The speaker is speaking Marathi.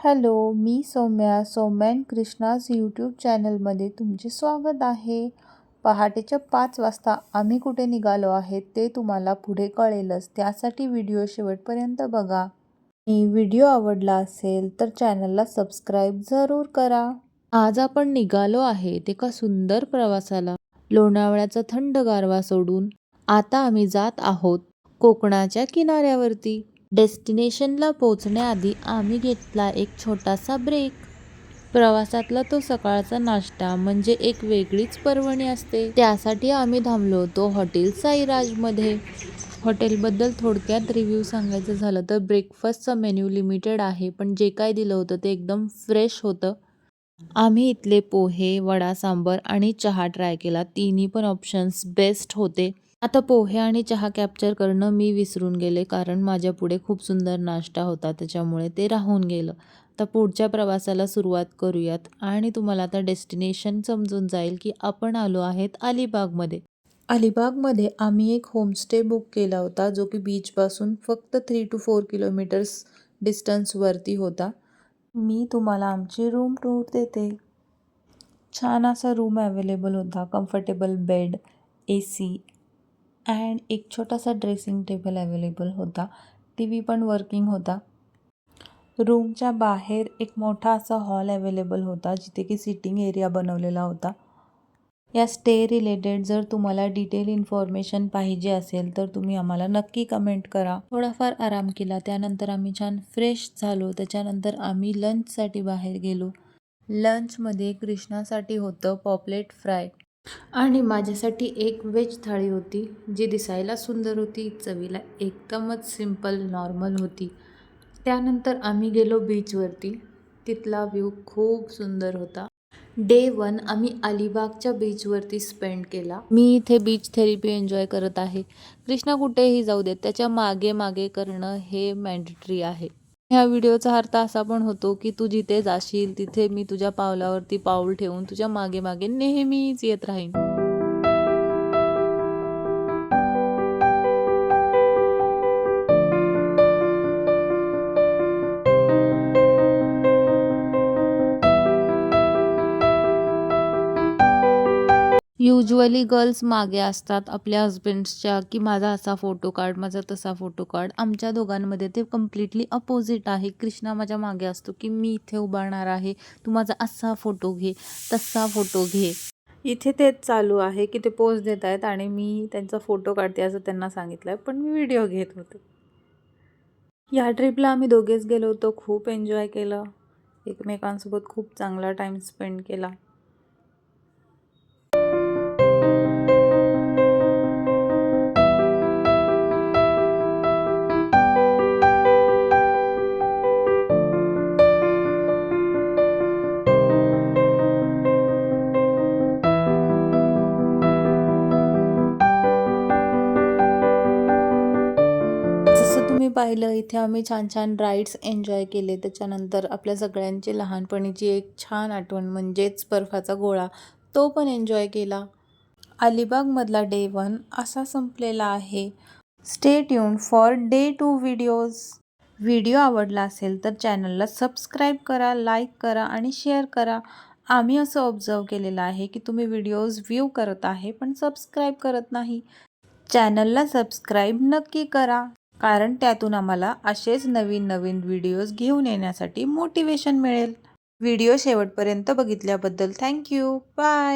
हॅलो, मी सौम्या अँड कृष्णाज यूट्यूब चॅनलमध्ये तुमचे स्वागत आहे. पहाटेच्या 5 वाजता आम्ही कुठे निघालो आहे ते तुम्हाला पुढे कळेलच. त्यासाठी व्हिडिओ शेवटपर्यंत बघा. आणि व्हिडिओ आवडला असेल तर चॅनलला सबस्क्राईब जरूर करा. आज आपण निघालो आहे एका सुंदर प्रवासाला. लोणावळ्याचा थंड गारवा सोडून आता आम्ही जात आहोत कोकणाच्या किनाऱ्यावरती. डेस्टिनेशनला पोहोचण्याआधी आम्ही घेतला एक छोटासा ब्रेक. प्रवासातला तो सकाळचा नाश्ता म्हणजे एक वेगळीच पर्वणी असते. त्यासाठी आम्ही थांबलो होतो हॉटेल साईराजमध्ये. हॉटेलबद्दल थोडक्यात रिव्ह्यू सांगायचं झालं तर ब्रेकफास्टचा मेन्यू लिमिटेड आहे, पण जे काय दिलं होतं ते एकदम फ्रेश होतं. आम्ही इथले पोहे, वडा सांबर आणि चहा ट्राय केला. तिन्ही पण ऑप्शन्स बेस्ट होते. आता पोहे आणि चहा कॅप्चर करणं मी विसरून गेले, कारण माझ्या पुढे खूप सुंदर नाश्ता होता, त्याच्यामुळे ते राहून गेलं. आता पुढच्या प्रवासाला सुरुवात करूयात आणि तुम्हाला आता डेस्टिनेशन समजून जाईल की आपण आलो आहेत अलिबागमध्ये. अलिबागमध्ये आम्ही एक होमस्टे बुक केला होता, जो की बीचपासून फक्त 3 to 4 किलोमीटर्स डिस्टन्सवरती होता. मी तुम्हाला आमची रूम टूर देते. छान असा रूम अवेलेबल होता. कम्फर्टेबल बेड, AC अँड एक छोटासा ड्रेसिंग टेबल अवेलेबल होता. TV पण वर्किंग होता. रूमच्या बाहेर एक मोठा असा हॉल अवेलेबल होता, जिथे की सिटिंग एरिया बनवलेला होता. या स्टे रिलेटेड जर तुम्हाला डिटेल इन्फॉर्मेशन पाहिजे असेल तर तुम्ही आम्हाला नक्की कमेंट करा. थोडाफार आराम केला, त्यानंतर आम्ही छान फ्रेश झालो. त्याच्यानंतर आम्ही लंचसाठी बाहेर गेलो. लंचमध्ये कृष्णासाठी होतं पॉपलेट फ्राय आणि माझ्यासाठी एक व्हेज थाळी होती, जी दिसायला सुंदर होती, चवीला एकदमच सिंपल नॉर्मल होती. त्यानंतर आम्ही गेलो बीचवरती. तिथला व्ह्यू खूप सुंदर होता. डे 1 आम्ही अलिबागच्या बीचवरती स्पेंड केला. मी इथे बीच थेरपी एन्जॉय करत आहे. कृष्णा कुठेही जाऊ देत, त्याच्या मागे मागे करणं हे मॅन्डेटरी आहे. ह्या व्हिडिओचा अर्थ असा पण होतो की तू जिथे जाशील तिथे मी तुझ्या पावलावरती पाऊल ठेवून तुझ्या मागे मागे नेहमीच येत राहीन. युजुअली गर्ल्स मागे असतात आपल्या हस्बंड्सच्या, की माझा असा फोटो काढ, माझा तसा फोटो काढ. आमच्या दोघांमध्ये ते कम्प्लिटली अपोजिट आहे. कृष्णा माझ्या मागे असतो की मी इथे उभारणार आहे, तू माझा असा फोटो घे, तसा फोटो घे. इथे तेच चालू आहे की ते पोज देत आहेत आणि मी त्यांचा फोटो काढते असं त्यांना सांगितलं आहे, पण मी व्हिडिओ घेत होते. या ट्रिपला आम्ही दोघेच गेलो होतो. खूप एन्जॉय केलं. एकमेकांसोबत खूप चांगला टाईम स्पेंड केला. जसं तुम्ही पाहिलं, इथे आम्ही छान छान राईड्स एन्जॉय केले. त्याच्यानंतर आपल्या सगळ्यांची लहानपणीची एक छान आठवण म्हणजेच बर्फाचा गोळा, तो पण एन्जॉय केला. अलिबागमधला डे 1 असा संपलेला आहे. Stay tune for day 2 videos. Video आवडला असेल तर चॅनलला सबस्क्राईब करा, लाईक करा आणि शेअर करा. आम्ही असं ऑब्झर्व केलेलं आहे की तुम्ही व्हिडिओज व्ह्यू करत आहे पण सबस्क्राईब करत नाही. चॅनलला सबस्क्राईब नक्की करा, कारण त्यातून आम्हाला असेच नवीन नवीन व्हिडिओज घेऊन येण्यासाठी मोटिवेशन मिळेल. व्हिडिओ शेवटपर्यंत बघितल्याबद्दल थँक्यू. बाय.